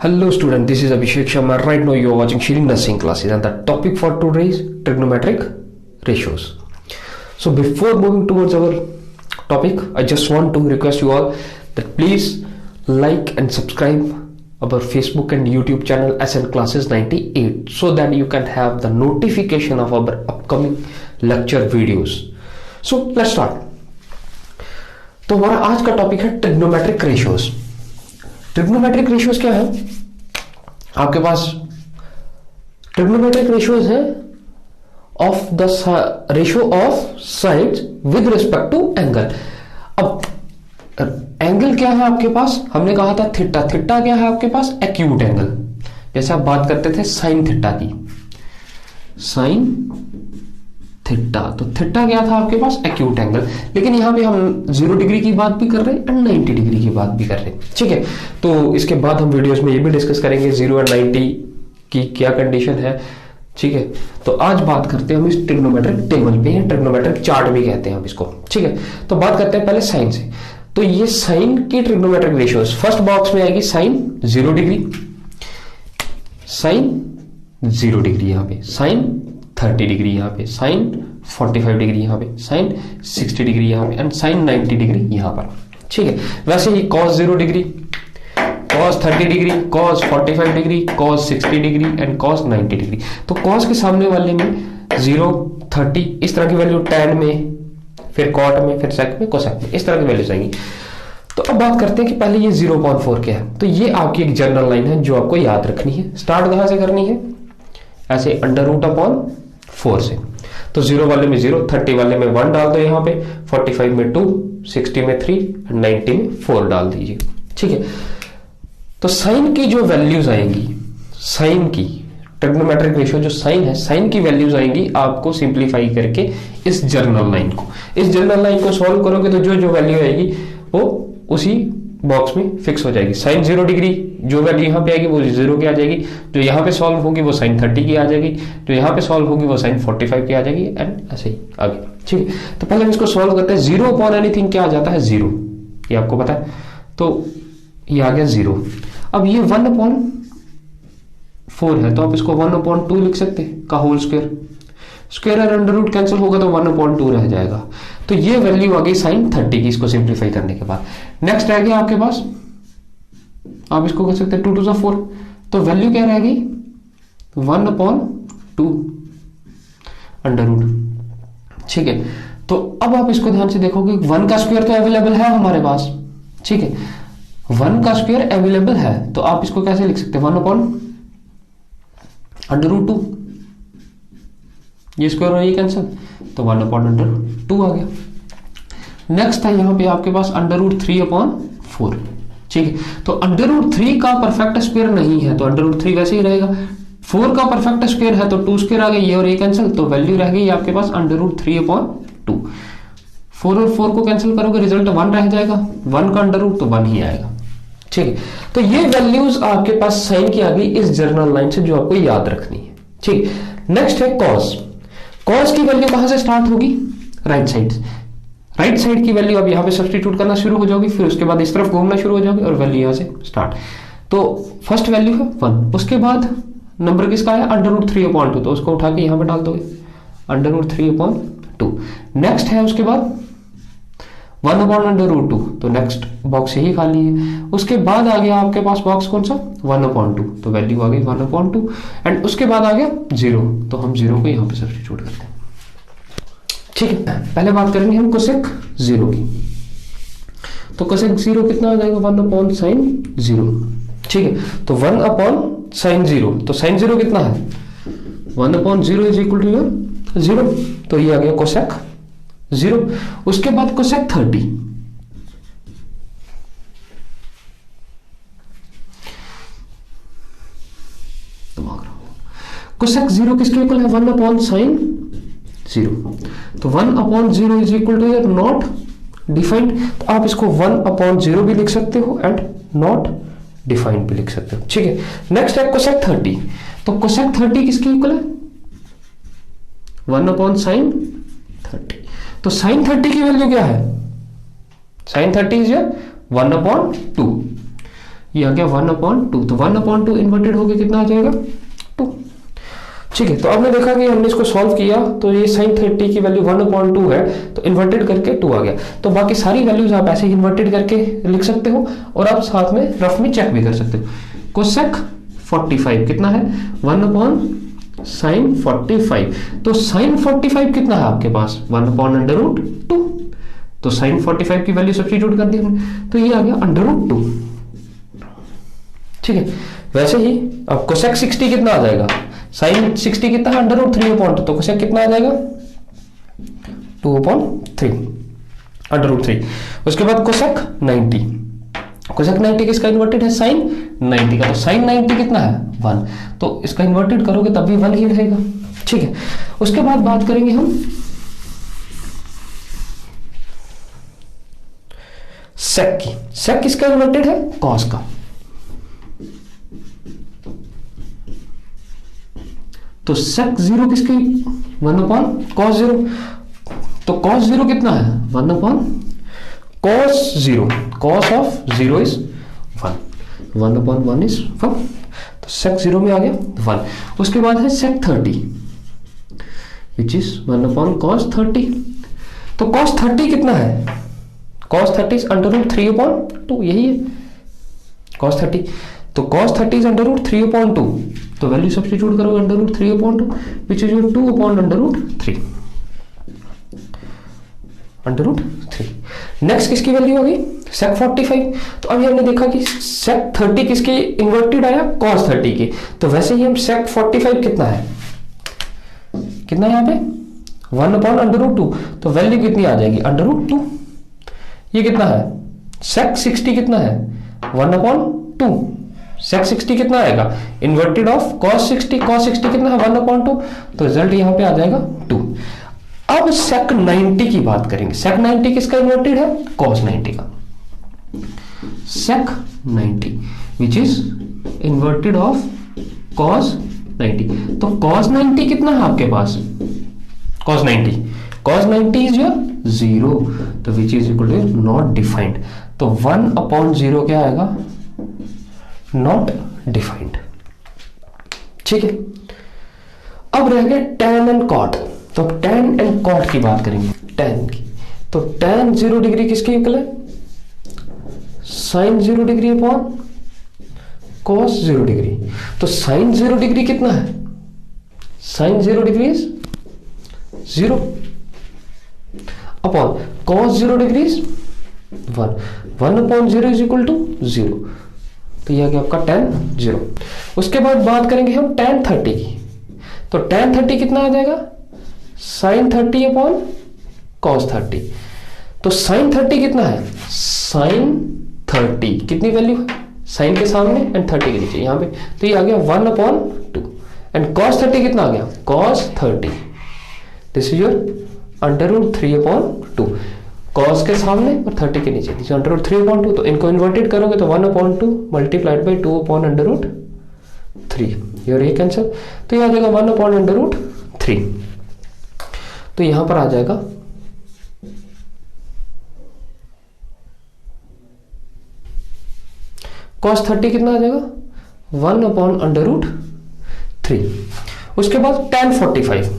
Hello student, this is Abhishek Sharma. Right now you are watching Shilling Nursing classes and the topic for today is trigonometric ratios. So before moving towards our topic, I just want to request you all that please like and subscribe our Facebook and YouTube channel SN Classes 98 so that you can have the notification of our upcoming lecture videos. So let's start. तो हमारा आज का topic है trigonometric ratios. Trigonometric ratios क्या है? आपके पास trigonometric ratios है of the ratio of sides with respect to angle. अब एंगल क्या है आपके पास? हमने कहा था थीटा. थीटा क्या है आपके पास? Acute angle. जैसे आप बात करते थे साइन थीटा की, साइन थीटा, तो थीटा क्या था आपके पास? Acute angle. लेकिन यहां पे हम 0 डिग्री की बात भी कर रहे हैं एंड 90 डिग्री की बात भी कर रहे हैं. ठीक है, तो इसके बाद हम वीडियोस में ये भी डिस्कस करेंगे 0 और 90 की क्या कंडीशन है. ठीक है, तो आज बात करते हैं हम इस ट्रिग्नोमेट्रिक टेबल पे, ट्रिग्नोमेट्रिक चार्ट भी कहते हैं हम इसको. ठीक है, तो बात करते हैं पहले साइन से. तो ये साइन की ट्रिग्नोमेट्रिक रेशियोज फर्स्ट बॉक्स में आएगी साइन 0 डिग्री, साइन 0 डिग्री यहाँ पे, साइन 30 डिग्री यहाँ पे, साइन 45 डिग्री यहाँ पे, साइन 60 डिग्री यहाँ पे एंड साइन 90 डिग्री यहाँ पर. ठीक है, वैसे ही cos 0 degree, cos 30 degree, cos 45 degree, cos 60 degree and cos 90 degree. तो cos के सामने वाले में 0, 30 इस तरह की वैल्यू, tan में, फिर cot में, फिर sec में, cosec में, इस तरह की वैल्यूज आएंगी. तो अब बात करते हैं कि पहले ये 0.4 क्या है. तो ये आपकी एक जनरल लाइन है जो आपको याद रखनी है. स्टार्ट कहां से करनी है? ऐसे √4 से. तो 0 वाले में 0, 30 वाले में 1 डाल दो यहाँ पे, 45 में 2, 60 में 3, 90 में 4 डाल दीजिए. ठीक है, तो साइन की जो वैल्यूज आएंगी, साइन की ट्रिग्नोमेट्रिक रेशियो जो साइन है, साइन की वैल्यूज आएंगी आपको सिंप्लीफाई करके इस जर्नल लाइन को. इस जर्नल लाइन को सॉल्व करोगे तो जो जो वैल्यू आएगी वो उसी बॉक्स में फिक्स हो जाएगी. साइन 0 डिग्री जो वैल्यू यहाँ पे आएगी वो 0 की आ जाएगी, जो यहाँ पे सॉल्व होगी वो साइन 30 की आ जाएगी, जो यहाँ पे सॉल्व होगी वो साइन 45 की आ जाएगी एंड ऐसे ही आगे. ठीक है, तो पहले हम इसको सॉल्व करते हैं. 0 अपॉन एनीथिंग क्या आ जाता है? 0. ये आपको पता है. तो ये आ गया 0. अब ये 1/4 है तो आप इसको 1/2 लिख सकते हैं का होल स्क्वायर. स्क्वायर और अंडर रूट कैंसिल होगा तो 1/2 रह जाएगा. तो ये वैल्यू आ गई साइन 30 की, इसको सिंप्लीफाई करने के बाद. नेक्स्ट रह गया आपके पास, आप इसको कर सकते हैं 2 to 4. तो वैल्यू क्या रहेगी? 1/2 अंडर रूट. ठीक है, तो अब आप इसको ध्यान से देखोगे 1 का स्क्वायर तो अवेलेबल है हमारे पास. ठीक है, 1 का स्क्वायर अवेलेबल है तो आप इसको कैसे लिख सकते हैं? 1/√2. ये स्क्वायर और ये कैंसिल, तो 1/√2 आ गया. नेक्स्ट है यहाँ पे आपके पास √3/4. ठीक है, तो √3 का परफेक्ट स्क्वायर नहीं है तो √3 वैसे ही रहेगा. 4 का परफेक्ट स्क्वायर है तो 2 स्क्वायर आ गया, ये और ये कैंसिल, तो वैल्यू रह गई आपके पास √3/2. 4 और 4 को कैंसिल करोगे रिजल्ट 1 रह जाएगा. 1 का अंडर तो 1 ही आएगा. ठीक है, तो ये वैल्यूज आपके पास साइन की आ गई इस जर्नल लाइन से जो आपको याद रखनी है. ठीक, नेक्स्ट है कॉस. कॉस की वैल्यू कहां से स्टार्ट होगी? Right side. राइट साइड की वैल्यू अब यहां पे सब्स्टिट्यूट करना शुरू हो जाओगी, फिर उसके बाद इस तरफ घूमना शुरू हो जाओगे और वैल्यू यहां से स्टार्ट. तो फर्स्ट वैल्यू है 1, उसके बाद नंबर किसका है? √3/2, तो उसको उठा के यहां पे डाल दोगे √3/2. नेक्स्ट है उसके बाद 1/√2, तो नेक्स्ट बॉक्स यही खाली है. उसके बाद आ गया आपके पास बॉक्स कौन सा? 1/2, तो वैल्यू आ गई 1/2 एंड उसके बाद आ गया 0, तो हम 0 को यहाँ पे सब्स्टिट्यूट करते हैं. ठीक है, पहले बात करेंगे हम कोसेक 0 की. तो कोसेक 0 कितना आ जाएगा? 1/sin0. ठीक है, तो 1/sin0, तो sin 0 कितना है? 1/0 इज इक्वल टू 0, तो ये आ गया कोसेक 0. उसके बाद कोसेक 30. कोसेक 0 किसके इक्वल है? 1/sin0. तो 1/0 is equal to not defined, तो आप इसको 1/0 भी लिख सकते हो एंड नॉट डिफाइंड भी लिख सकते हो. ठीक है, नेक्स्ट है कोसेक 30. तो कोसेक 30 किसके इक्वल है? 1/sin30. तो sin 30 की वैल्यू क्या है? sin 30 is 1/2. ये आ गया 1/2, तो 1/2 इन्वर्टेड होके कितना आ जाएगा 2। ठीक है, तो आपने देखा कि हमने इसको सॉल्व किया तो ये sin 30 की वैल्यू 1/2 है, तो इन्वर्टेड करके 2 आ गया। तो बाकी सारी वैल्यूज आप ऐसे ही इन्वर्टेड करके लिख सकते हो और आप साथ में रफ में चेक भी कर सकते हो। कोसेक 45 कितना है 1/sin 45, तो sin 45 कितना है आपके पास 1/√2, तो sin 45 की वैल्यू सब्स्टिट्यूट कर दी हमने, तो ये आ गया √2। ठीक है, वैसे ही अब कोसेक 60 कितना आ जाएगा, sin 60 कितना है √3/2, तो कोसेक कितना आ जाएगा 2/3 √3। उसके बाद कोसेक 90, कोसेक 90 किसका इन्वर्टेड है sin 90 का, तो sin 90 कितना है 1, तो इसका इन्वर्टेड करोगे तब भी 1 ही रहेगा। ठीक है, उसके बाद बात करेंगे हम सेक की। सेक किसका इन्वर्टेड है cos का, तो sec 0 किसकी 1/cos 0, तो cos 0 कितना है 1/cos 0, cos of 0 is 1, 1/1 is 1, तो sec 0 में आ गया 1। उसके बाद है sec 30 विच इज 1/cos 30, तो cos 30 कितना है, cos 30 इज √3/2, यही है cos 30, तो cos 30 इज √3/2, तो वैल्यू सब्स्टिट्यूट करोगे √3/2 विच इज 2/√3, √3। नेक्स्ट किसकी वैल्यू होगी sec 45, तो अभी हमने देखा कि sec 30 किसकी इन्वर्टेड आया cos 30 की, तो वैसे ही हम sec 45 कितना है यहाँ पे 1/√2, तो वैल्यू कितनी आ जाएगी √2। ये कितना है sec 60 कितना है 1/2, sec 60 कितना आएगा इन्वर्टेड ऑफ cos 60, cos 60 कितना है 1/2, तो रिजल्ट यहाँ पे आ जाएगा 2। अब sec 90 की बात करेंगे, sec 90 किसका इन्वर्टेड है cos 90 का, sec 90 which is inverted of cos 90, तो cos 90 कितना है आपके पास cos 90 इज योर 0, तो which is equal to not defined, तो 1/0 क्या आएगा नॉट डिफाइंड। ठीक है, अब रह गया tan एंड cot, तो tan एंड cot की बात करेंगे। tan की, तो tan 0 डिग्री किसके इक्वल है sin 0 degree upon cos 0 degree, तो sin 0 डिग्री कितना है sin 0 degree is 0 upon cos 0 degree is 1/0 is equal to 0, तो यह आ गया आपका tan 0। उसके बाद बात करेंगे हम tan 30 की, तो tan 30 कितना आ जाएगा sin 30 अपॉन cos 30, तो sin 30 कितना है sin 30 कितनी वैल्यू है sin के सामने एंड 30 के नीचे यहाँ पे, तो ये आ गया 1/2 एंड cos 30 कितना आ गया cos 30, this is your √3/2, cos के सामने और 30 के नीचे √3/2, तो इनको इन्वर्टेड करोगे तो 1/2 मल्टीप्लाइड बाई 2/√3, योर ये कैंसिल, तो ये आ जाएगा 1/√3, तो यहां पर आ जाएगा cos 30 कितना आ जाएगा 1/√3। उसके बाद tan 45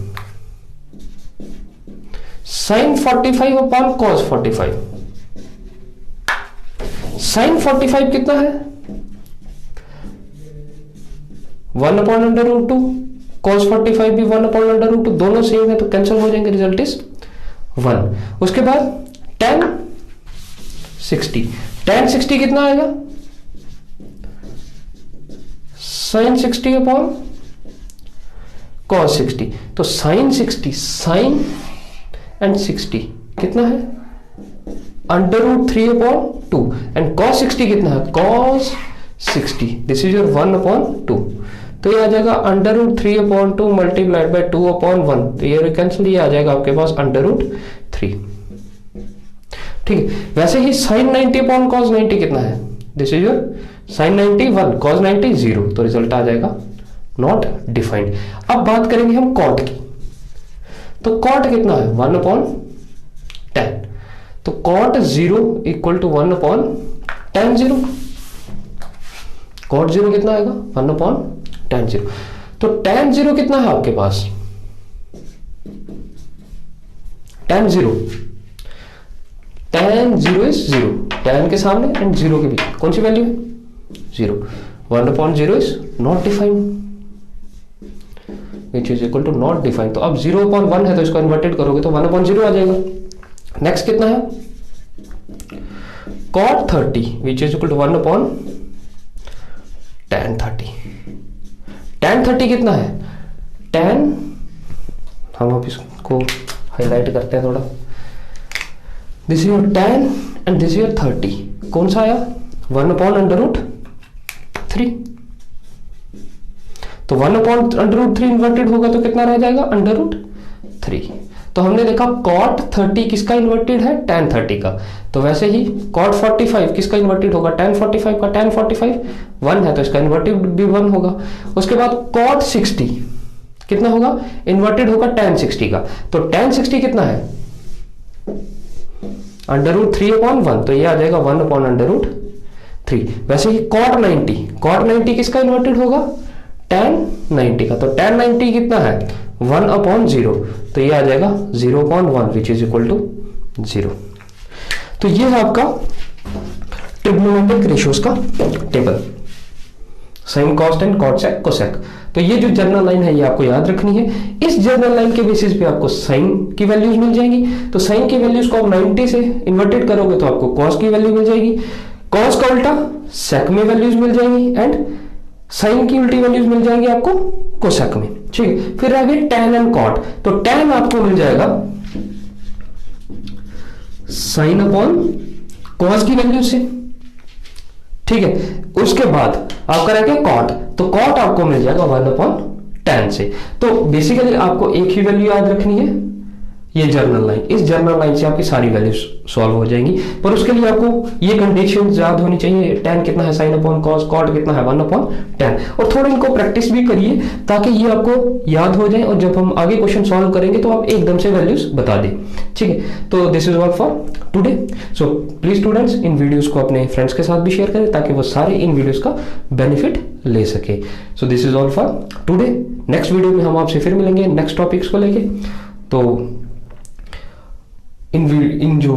sin 45 upon cos 45, sin 45 कितना है 1/√2, cos 45 भी 1/√2, दोनों सेम है तो कैंसिल हो जाएंगे, रिजल्ट इज 1। उसके बाद tan 60 कितना आएगा sin 60 अपॉन cos 60, तो sin 60 sin एंड 60 कितना है √3/2 एंड cos 60 कितना है cos 60, दिस इज योर 1/2, तो ये आ जाएगा √3/2 मल्टीप्लाइड बाई 2/1, तो ये कैंसिल, ये आ जाएगा आपके पास √3। ठीक है, वैसे ही sin 90 अपॉन cos 90 कितना है, this is your sin 90 1 cos 90 0, तो रिजल्ट आ जाएगा नॉट डिफाइंड। अब बात करेंगे हम cot की, तो cot कितना है 1/tan, तो cot 0 equal to 1/tan 0, cot zero कितना आएगा 1 अपॉन tan जीरो। तो tan जीरो कितना है आपके पास, tan zero is zero, tan के सामने एंड जीरो के बीच कौन सी वैल्यू है, zero. 1 upon zero is not defined which is equal to not defined. तो अब 0 अपॉन 1 है तो इसको इन्वर्टेड करोगे तो 1 अपॉन 0 आ जाएगा। नेक्स्ट कितना है, cot 30 which is equal to 1 upon tan 30। tan 30 कितना है, tan, हम अब इसको हाईलाइट करते हैं थोड़ा, this is your tan and this is your 30, कौन सा आया 1 अपॉन अंडर रूट 3। तो 1 अपॉन अंडर रूट 3 इन्वर्टेड होगा तो कितना रह जाएगा अंडर रूट 3। तो हमने देखा cot 30 किसका इन्वर्टेड है, tan 30 का। तो वैसे ही cot 45 किसका इन्वर्टेड होगा, tan 45 का। tan 45 1 है तो इसका इन्वर्टेड भी 1 होगा। उसके बाद cot 60 कितना होगा, इन्वर्टेड होगा tan 60 का। तो tan 60 कितना है अंडर रूट 3 अपॉन 1, तो ये आ जाएगा 1 अपॉन अंडर रूट 3। वैसे ही cot 90 किसका इन्वर्टेड होगा, tan 90 का। तो tan 90 कितना है 1 अपॉन 0, तो ये आ जाएगा 0 upon 1 which is equal to 0। तो ये है आपका ट्रिग्नोमेट्रिक रेशियोज का table, sine cos and cot sec cosec. तो ये जो जर्नल लाइन है ये आपको याद रखनी है। इस जर्नल लाइन के बेसिस पे आपको साइन की वैल्यूज मिल जाएंगी। तो साइन की वैल्यूज को आप 90 से इन्वर्टेड करोगे तो आपको कॉस की वैल्यू मिल जाएगी, कॉस का उल्टा सेक में वैल्यूज मिल जाएंगी एंड साइन की उल्टी वैल्यूज मिल जाएंगी आपको कोसेक में। ठीक है, फिर आ गई tan एंड कॉट। तो tan आपको मिल जाएगा साइन अपॉन कॉस की वैल्यू से, ठीक है। उसके बाद आपका रह गया कॉट, तो कॉट आपको मिल जाएगा 1 अपॉन tan से। तो बेसिकली आपको एक ही वैल्यू याद रखनी है, ये जर्नल लाइन, इस जर्नल लाइन से आपकी सारी वैल्यूज सॉल्व हो जाएंगी। पर उसके लिए आपको ये कंडीशन याद होनी चाहिए, tan कितना है साइन अपॉन कॉस, कॉट कितना है 1 अपॉन tan। और थोड़ा इनको प्रैक्टिस भी करिए ताकि ये आपको याद हो जाए और जब हम आगे क्वेश्चन सॉल्व करेंगे तो आप एकदम से वैल्यूज बता दें। ठीक है, तो this is all for today. So please students in videos को अपने फ्रेंड्स के साथ भी शेयर करें ताकि वो सारे इन वीडियोस का बेनिफिट ले सके। So this is all for today. Next video में हम आपसे फिर मिलेंगे नेक्स्ट टॉपिक्स को लेके। तो इन जो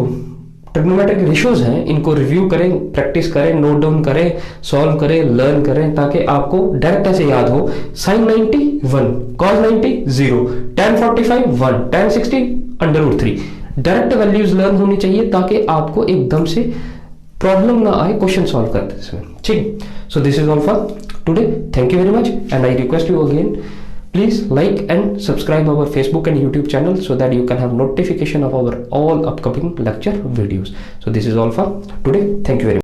ट्रिग्नोमेट्रिक रेशियोज हैं इनको रिव्यू करें, प्रैक्टिस करें, नोट डाउन करें, सॉल्व करें, लर्न करें ताकि आपको डायरेक्ट ऐसे याद हो। Sine 90 1, cos 90 0, tan 45 1, tan 60 under root 3। Direct values learn होनी चाहिए ताकि आपको एकदम से प्रॉब्लम ना आए क्वेश्चन सॉल्व करते समय। ठीक, so this is all for today. Thank you very much and I request you again, please like and subscribe our Facebook and YouTube channel so that you can have notification of our all upcoming lecture videos. So this is all for today. Thank you very much.